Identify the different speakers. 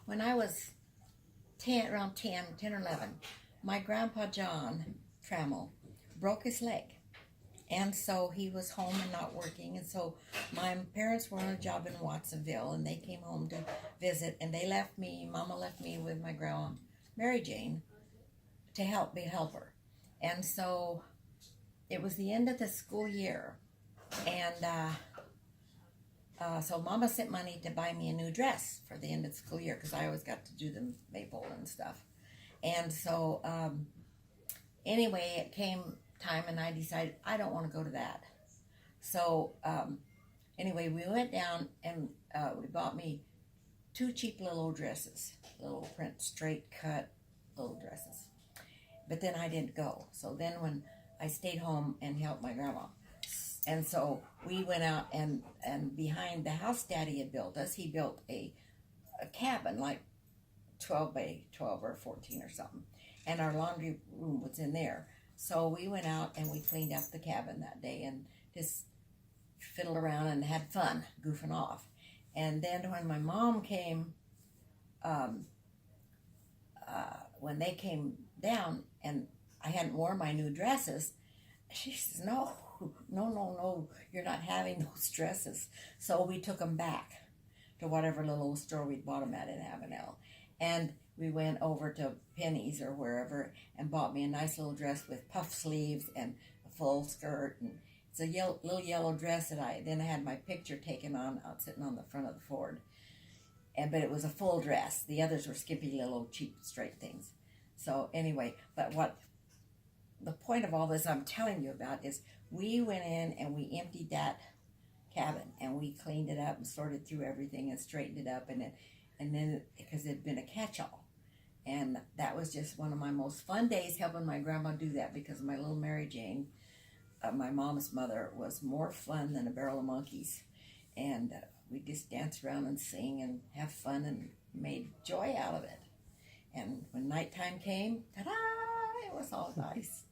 Speaker 1: when I was 10, around 10 or 11, my grandpa John Trammell broke his leg. And so he was home and not working. And so my parents were on a job in Watsonville, and they came home to visit. And they left me, Mama left me with my grandma, Mary Jane, to be a helper. And so it was the end of the school year. And so Mama sent money to buy me a new dress for the end of the school year, because I always got to do the maple and stuff. And so anyway, it came time and I decided I don't want to go to that. So anyway, we went down and we bought me two cheap little old dresses, little print straight cut little dresses. But then I didn't go. So then when I stayed home and helped my grandma. And so we went out and behind the house Daddy had built us, he built a cabin like 12 by 12 or 14 or something. And our laundry room was in there. So we went out and we cleaned up the cabin that day and just fiddled around and had fun goofing off. And then when my mom came, when they came down and I hadn't worn my new dresses, she says, no, you're not having those dresses. So we took them back to whatever little store we'd bought them at in Avenel. And we went over to Penny's or wherever and bought me a nice little dress with puff sleeves and a full skirt. And it's a little yellow dress that I then had my picture taken on out sitting on the front of the Ford. But it was a full dress. The others were skimpy little cheap straight things. So anyway, but what the point of all this I'm telling you about is we went in and we emptied that cabin and we cleaned it up and sorted through everything and straightened it up, and then because it had been a catch-all. And that was just one of my most fun days, helping my grandma do that, because my little Mary Jane, my mom's mother, was more fun than a barrel of monkeys. And we just dance around and sing and have fun and made joy out of it. And when nighttime came, ta-da, it was all nice.